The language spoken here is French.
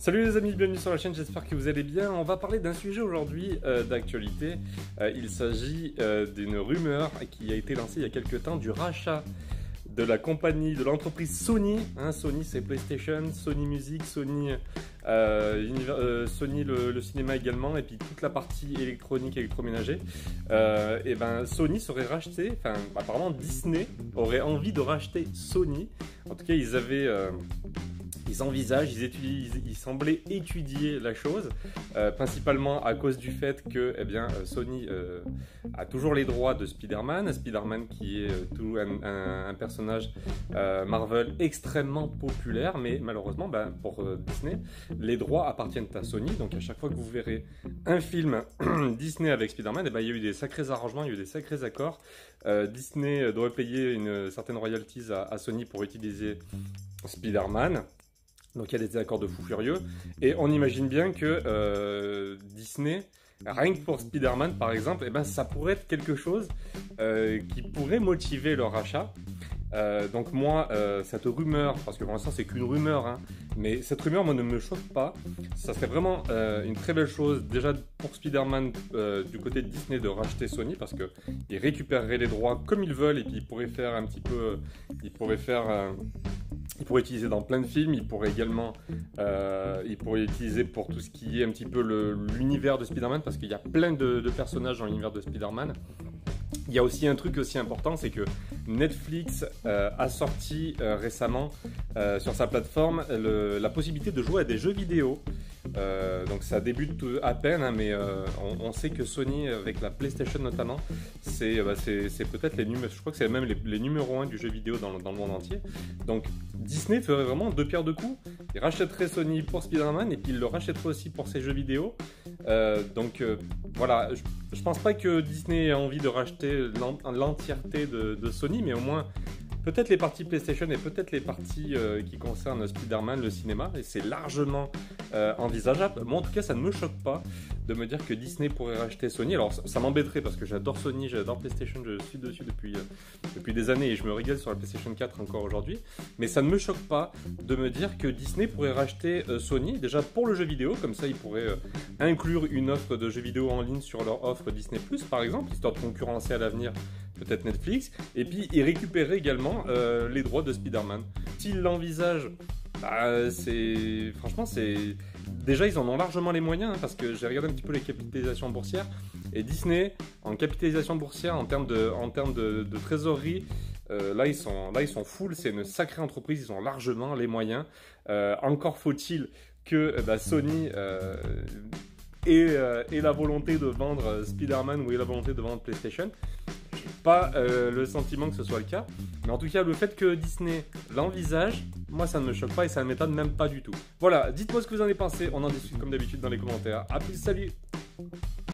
Salut les amis, bienvenue sur la chaîne, j'espère que vous allez bien. On va parler d'un sujet aujourd'hui d'actualité. Il s'agit d'une rumeur qui a été lancée il y a quelques temps du rachat de la compagnie, de l'entreprise Sony. Sony c'est PlayStation, Sony Music, Sony, Sony le cinéma également, et puis toute la partie électronique, électroménager. Et ben Sony serait racheté, enfin apparemment Disney aurait envie de racheter Sony. En tout cas ils envisagent, ils semblaient étudier la chose, principalement à cause du fait que Sony a toujours les droits de Spider-Man. Spider-Man qui est un personnage Marvel extrêmement populaire, mais malheureusement pour Disney, les droits appartiennent à Sony. Donc à chaque fois que vous verrez un film Disney avec Spider-Man, il y a eu des sacrés arrangements, il y a eu des sacrés accords. Disney doit payer une certaine royalties à Sony pour utiliser Spider-Man. Donc il y a des accords de fou furieux. Et on imagine bien que Disney, rien que pour Spider-Man par exemple, ça pourrait être quelque chose qui pourrait motiver leur achat. Donc moi, cette rumeur, parce que pour l'instant c'est qu'une rumeur, mais cette rumeur moi ne me choque pas. Ça serait vraiment une très belle chose déjà pour Spider-Man du côté de Disney de racheter Sony, parce qu'ils récupéreraient les droits comme ils veulent, et puis ils pourraient faire un petit peu, ils pourraient utiliser dans plein de films, ils pourraient également utiliser pour tout ce qui est un petit peu l'univers de Spider-Man, parce qu'il y a plein de personnages dans l'univers de Spider-Man. Il y a aussi un truc aussi important, c'est que Netflix a sorti récemment sur sa plateforme la possibilité de jouer à des jeux vidéo. Donc ça débute à peine, mais on sait que Sony, avec la PlayStation notamment, c'est peut-être je crois que c'est même les numéros 1 du jeu vidéo dans le monde entier. Donc Disney ferait vraiment deux pierres deux coups. Il rachèterait Sony pour Spider-Man, et puis il le rachèterait aussi pour ses jeux vidéo. Voilà, je pense pas que Disney ait envie de racheter l'entièreté de Sony, mais au moins peut-être les parties PlayStation et peut-être les parties qui concernent Spider-Man, le cinéma, et c'est largement envisageable. Moi en tout cas ça ne me choque pas de me dire que Disney pourrait racheter Sony. Alors ça m'embêterait parce que j'adore Sony, j'adore PlayStation, je suis dessus depuis des années et je me régale sur la PlayStation 4 encore aujourd'hui. Mais ça ne me choque pas de me dire que Disney pourrait racheter Sony, déjà pour le jeu vidéo, comme ça ils pourraient inclure une offre de jeux vidéo en ligne sur leur offre Disney+, par exemple, histoire de concurrencer à l'avenir peut-être Netflix, et puis ils récupéraient également les droits de Spider-Man. S'ils l'envisagent, franchement, déjà ils en ont largement les moyens, parce que j'ai regardé un petit peu les capitalisations boursières, et Disney en capitalisation boursière, en termes de trésorerie, là ils sont full. C'est une sacrée entreprise, ils ont largement les moyens. Encore faut-il que Sony ait la volonté de vendre Spider-Man ou ait la volonté de vendre PlayStation. Pas le sentiment que ce soit le cas, mais en tout cas le fait que Disney l'envisage, moi ça ne me choque pas et ça ne m'étonne même pas du tout. Voilà, dites-moi ce que vous en avez pensé, on en discute comme d'habitude dans les commentaires. A plus, salut!